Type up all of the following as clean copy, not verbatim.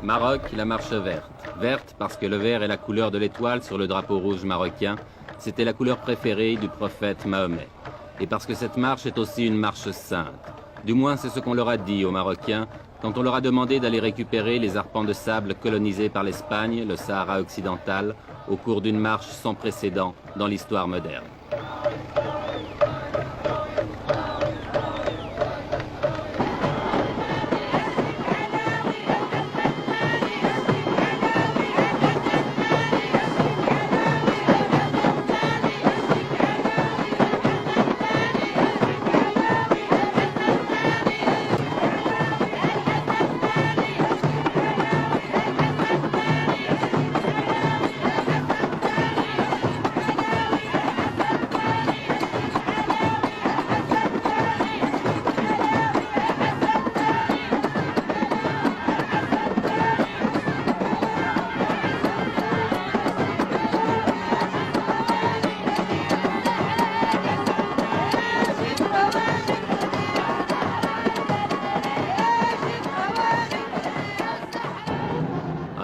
Maroc, la marche verte. Verte parce que le vert est la couleur de l'étoile sur le drapeau rouge marocain. C'était la couleur préférée du prophète Mahomet. Et parce que cette marche est aussi une marche sainte. Du moins, c'est ce qu'on leur a dit aux Marocains quand on leur a demandé d'aller récupérer les arpents de sable colonisés par l'Espagne, le Sahara occidental, au cours d'une marche sans précédent dans l'histoire moderne.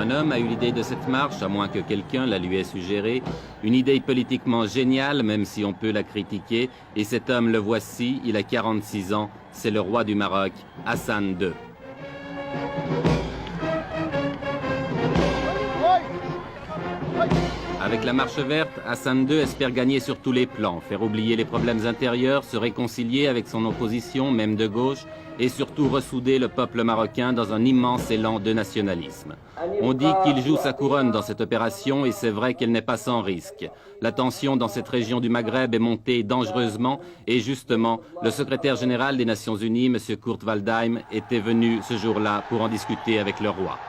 Un homme a eu l'idée de cette marche, à moins que quelqu'un la lui ait suggérée, une idée politiquement géniale, même si on peut la critiquer, et cet homme, le voici, il a 46 ans, c'est le roi du Maroc, Hassan II. Avec la marche verte, Hassan II espère gagner sur tous les plans, faire oublier les problèmes intérieurs, se réconcilier avec son opposition, même de gauche, et surtout ressouder le peuple marocain dans un immense élan de nationalisme. On dit qu'il joue sa couronne dans cette opération et c'est vrai qu'elle n'est pas sans risque. La tension dans cette région du Maghreb est montée dangereusement et justement, le secrétaire général des Nations Unies, M. Kurt Waldheim, était venu ce jour-là pour en discuter avec le roi.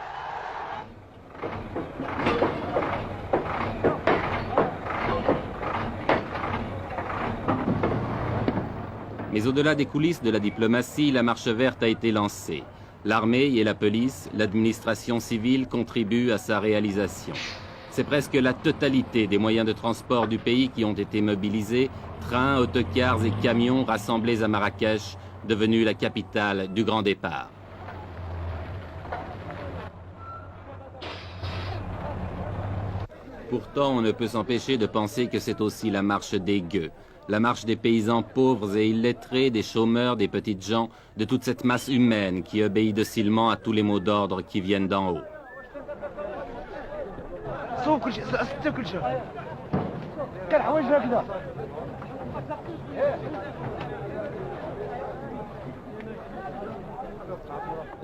Mais au-delà des coulisses de la diplomatie, la marche verte a été lancée. L'armée et la police, l'administration civile contribuent à sa réalisation. C'est presque la totalité des moyens de transport du pays qui ont été mobilisés, trains, autocars et camions rassemblés à Marrakech, devenue la capitale du grand départ. Pourtant, on ne peut s'empêcher de penser que c'est aussi la marche des gueux. La marche des paysans pauvres et illettrés, des chômeurs, des petites gens, de toute cette masse humaine qui obéit docilement à tous les mots d'ordre qui viennent d'en haut.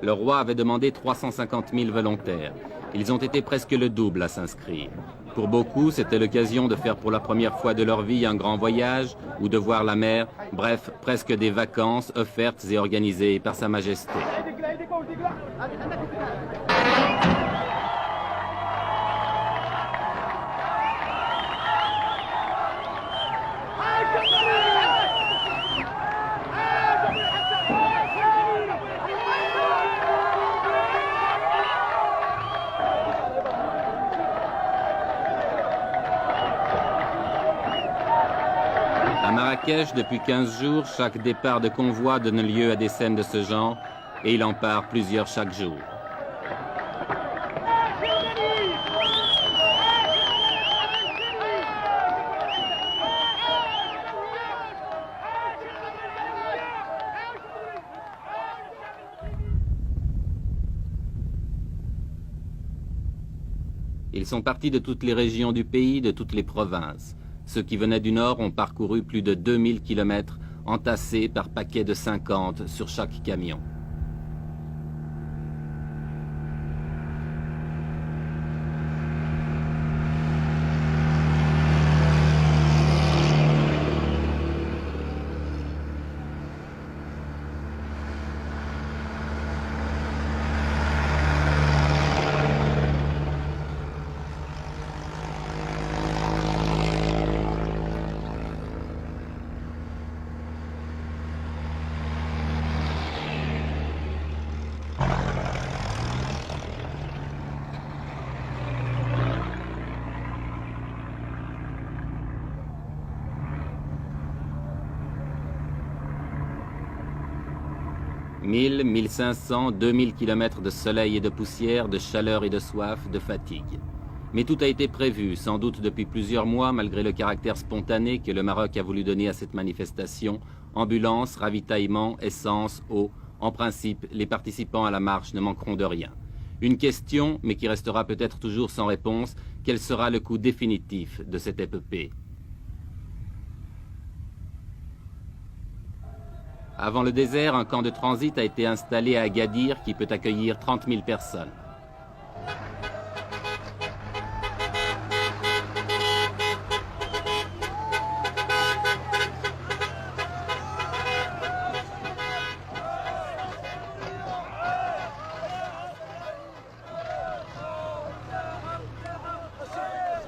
Le roi avait demandé 350 000 volontaires. Ils ont été presque le double à s'inscrire. Pour beaucoup, c'était l'occasion de faire pour la première fois de leur vie un grand voyage ou de voir la mer, bref, presque des vacances offertes et organisées par Sa Majesté. À Marrakech, depuis 15 jours, chaque départ de convoi donne lieu à des scènes de ce genre, et il en part plusieurs chaque jour. Ils sont partis de toutes les régions du pays, de toutes les provinces. Ceux qui venaient du nord ont parcouru plus de 2000 km, entassés par paquets de 50 sur chaque camion. 1000, 1500, 2000 kilomètres de soleil et de poussière, de chaleur et de soif, de fatigue. Mais tout a été prévu, sans doute depuis plusieurs mois, malgré le caractère spontané que le Maroc a voulu donner à cette manifestation. Ambulance, ravitaillement, essence, eau. En principe, les participants à la marche ne manqueront de rien. Une question, mais qui restera peut-être toujours sans réponse, quel sera le coût définitif de cette épopée? Avant le désert, un camp de transit a été installé à Agadir qui peut accueillir 30 000 personnes.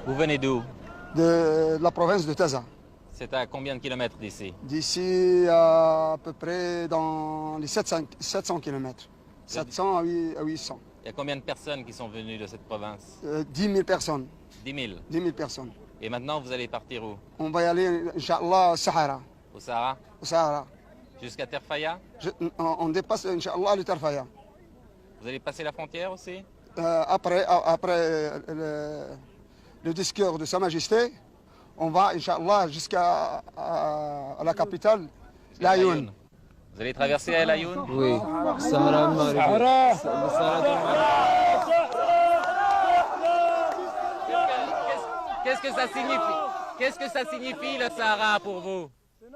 Vous venez d'où? De la province de Taza. C'est à combien de kilomètres d'ici? D'ici à peu près dans les 700 km. 700 à 800. Il y a combien de personnes qui sont venues de cette province? 10 000 personnes. 10 000. 10 000 personnes. Et maintenant, vous allez partir où? On va y aller, Inch'Allah, au Sahara. Au Sahara? Au Sahara. Jusqu'à Terfaya? On dépasse, Inch'Allah, le Terfaya. Vous allez passer la frontière aussi? Après le discours de Sa Majesté, on va, Inch'Allah, jusqu'à la capitale, l'Ayoun. Vous allez traverser à l'Ayoun? Oui. Sahara al-Maghrib. Qu'est-ce que ça signifie? Qu'est-ce que ça signifie le Sahara pour vous? C'est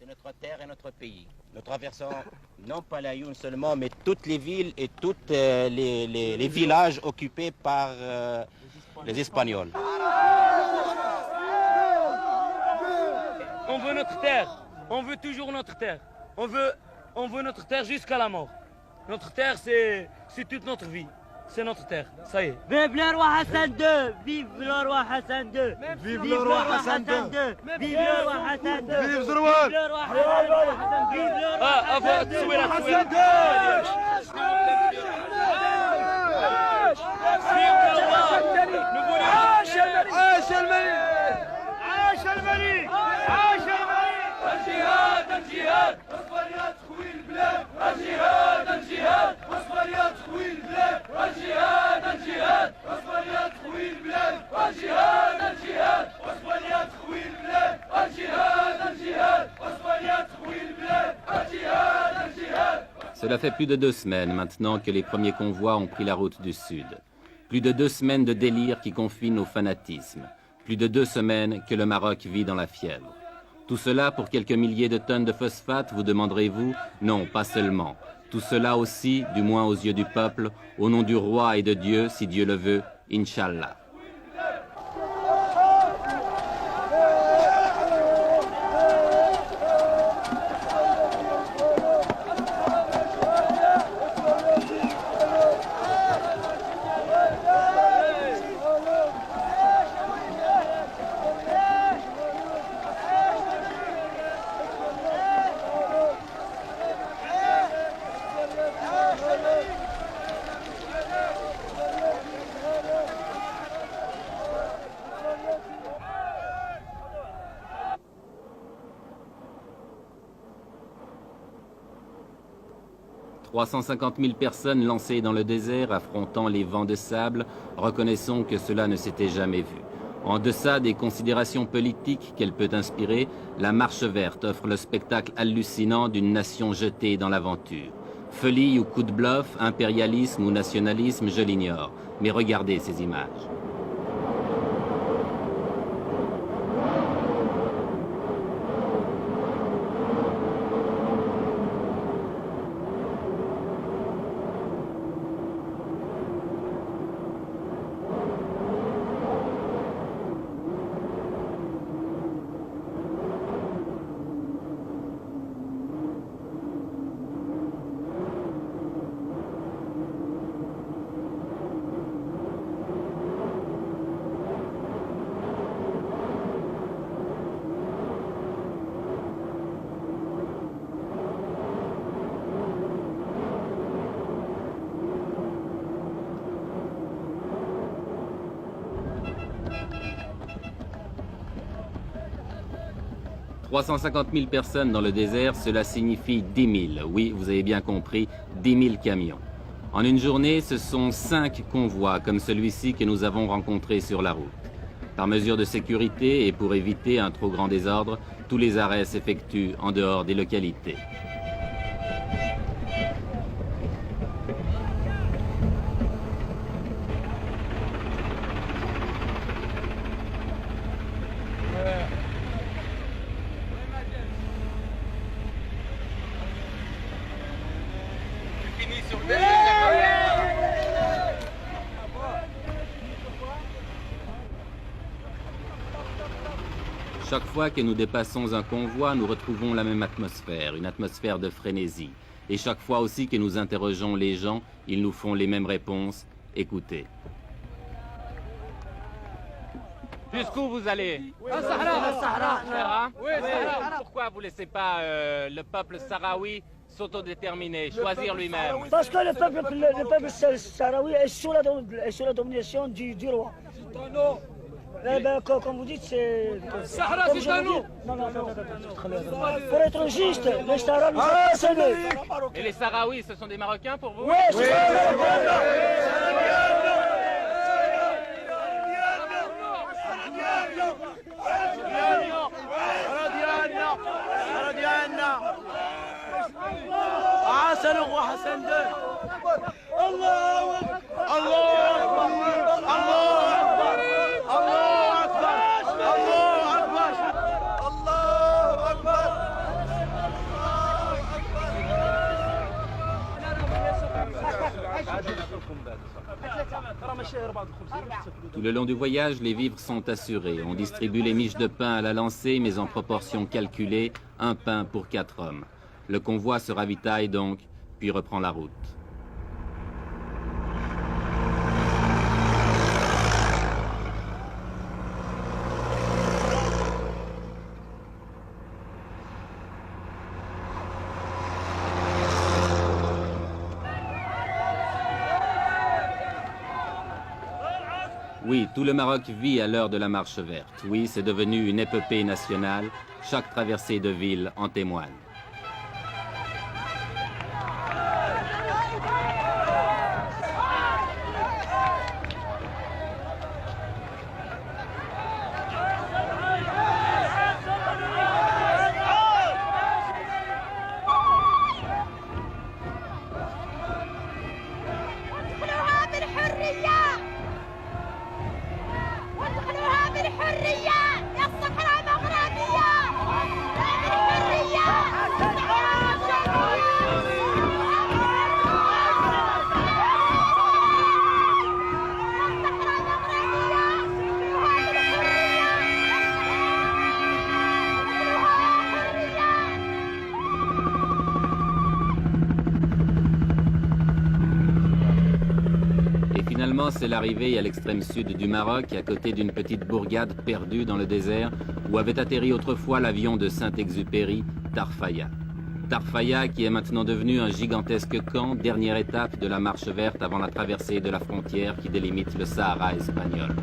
notre terre et notre pays. Nous traversons non pas l'Ayoun seulement, mais toutes les villes et tous les villages occupés par les Espagnols. On veut notre terre, on veut toujours notre terre. On veut notre terre jusqu'à la mort. Notre terre, c'est toute notre vie. C'est notre terre, ça y est. Vive le roi Hassan II! Vive le roi Hassan II! Vive le roi Hassan II! Vive le roi Hassan II! Vive le roi Hassan II! Vive le roi Hassan Cela fait plus de 2 semaines maintenant que les premiers convois ont pris la route du sud. Plus de 2 semaines de délire qui confine au fanatisme. Plus de 2 semaines que le Maroc vit dans la fièvre. Tout cela pour quelques milliers de tonnes de phosphate, vous demanderez-vous? Non, pas seulement. Tout cela aussi, du moins aux yeux du peuple, au nom du roi et de Dieu, si Dieu le veut, Inch'Allah. « 350 000 personnes lancées dans le désert, affrontant les vents de sable, reconnaissons que cela ne s'était jamais vu. En deçà des considérations politiques qu'elle peut inspirer, la Marche verte offre le spectacle hallucinant d'une nation jetée dans l'aventure. Folie ou coup de bluff, impérialisme ou nationalisme, je l'ignore. Mais regardez ces images. 350 000 personnes dans le désert, cela signifie 10 000. Oui, vous avez bien compris, 10 000 camions. En une journée, ce sont 5 convois comme celui-ci que nous avons rencontré sur la route. Par mesure de sécurité et pour éviter un trop grand désordre, tous les arrêts s'effectuent en dehors des localités. Chaque fois que nous dépassons un convoi, nous retrouvons la même atmosphère, une atmosphère de frénésie. Et chaque fois aussi que nous interrogeons les gens, ils nous font les mêmes réponses. Écoutez. Jusqu'où vous allez? Sahara. Pourquoi vous ne laissez pas le peuple sahraoui s'autodéterminer, choisir lui-même? Parce que le peuple sahraoui est sous la domination du roi. Eh ben, comme vous dites, c'est... Sahara, c'est à nous. Non. Pour être juste, les Sahara nous ont... Et les Sahraouis, ce sont des Marocains pour vous? Oui, c'est Tout le long du voyage, les vivres sont assurés. On distribue les miches de pain à la lancée, mais en proportion calculée, un pain pour 4 hommes. Le convoi se ravitaille donc, puis reprend la route. Oui, tout le Maroc vit à l'heure de la marche verte. Oui, c'est devenu une épopée nationale. Chaque traversée de ville en témoigne. C'est l'arrivée à l'extrême sud du Maroc, à côté d'une petite bourgade perdue dans le désert, où avait atterri autrefois l'avion de Saint-Exupéry, Tarfaya. Tarfaya qui est maintenant devenu un gigantesque camp, dernière étape de la marche verte avant la traversée de la frontière qui délimite le Sahara espagnol.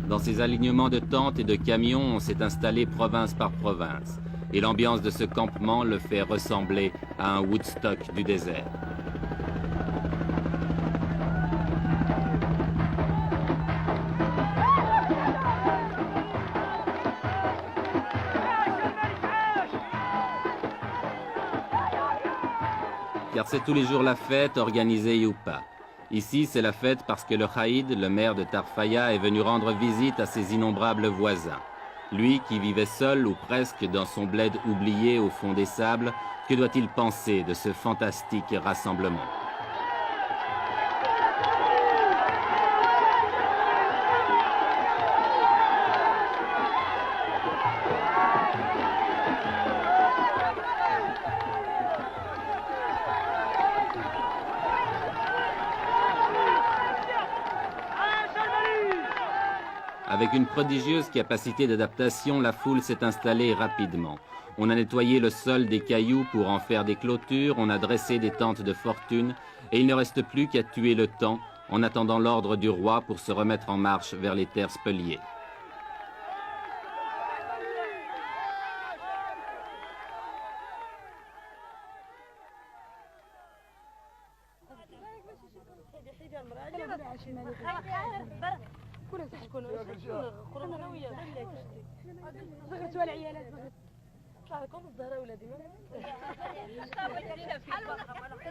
Dans ces alignements de tentes et de camions, on s'est installé province par province. Et l'ambiance de ce campement le fait ressembler à un Woodstock du désert. Car c'est tous les jours la fête, organisée ou pas. Ici, c'est la fête parce que le Khaïd, le maire de Tarfaya, est venu rendre visite à ses innombrables voisins. Lui, qui vivait seul ou presque dans son bled oublié au fond des sables, que doit-il penser de ce fantastique rassemblement ? Avec une prodigieuse capacité d'adaptation, la foule s'est installée rapidement. On a nettoyé le sol des cailloux pour en faire des clôtures, on a dressé des tentes de fortune, et il ne reste plus qu'à tuer le temps en attendant l'ordre du roi pour se remettre en marche vers les terres spoliées.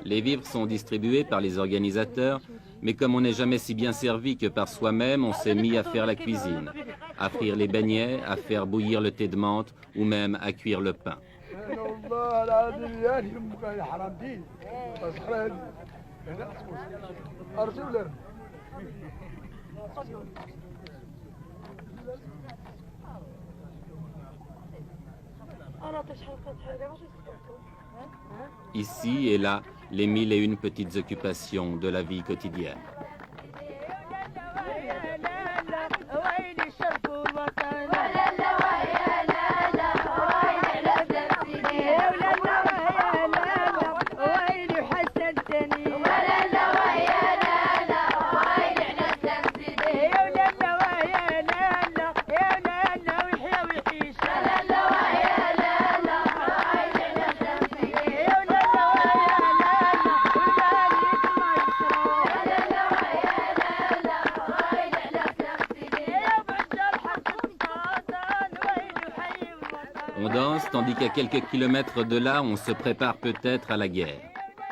Les vivres sont distribués par les organisateurs, mais comme on n'est jamais si bien servi que par soi-même, on s'est mis à faire la cuisine, à frire les beignets, à faire bouillir le thé de menthe ou même à cuire le pain. Ici et là, les 1001 petites occupations de la vie quotidienne. On danse, tandis qu'à quelques kilomètres de là, on se prépare peut-être à la guerre.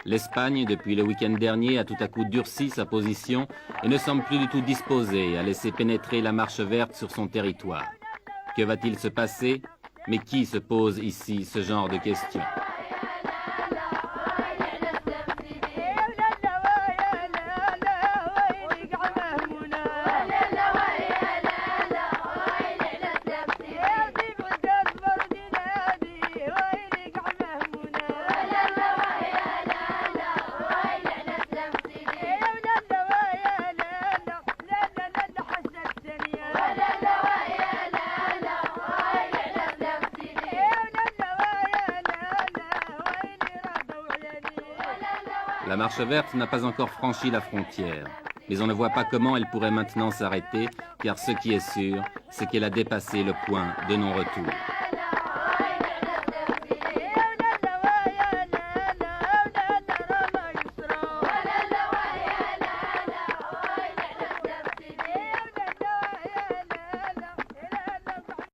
L'Espagne, depuis le week-end dernier, a tout à coup durci sa position et ne semble plus du tout disposée à laisser pénétrer la marche verte sur son territoire. Que va-t-il se passer? Mais qui se pose ici ce genre de questions? La marche verte n'a pas encore franchi la frontière, mais on ne voit pas comment elle pourrait maintenant s'arrêter, car ce qui est sûr, c'est qu'elle a dépassé le point de non-retour.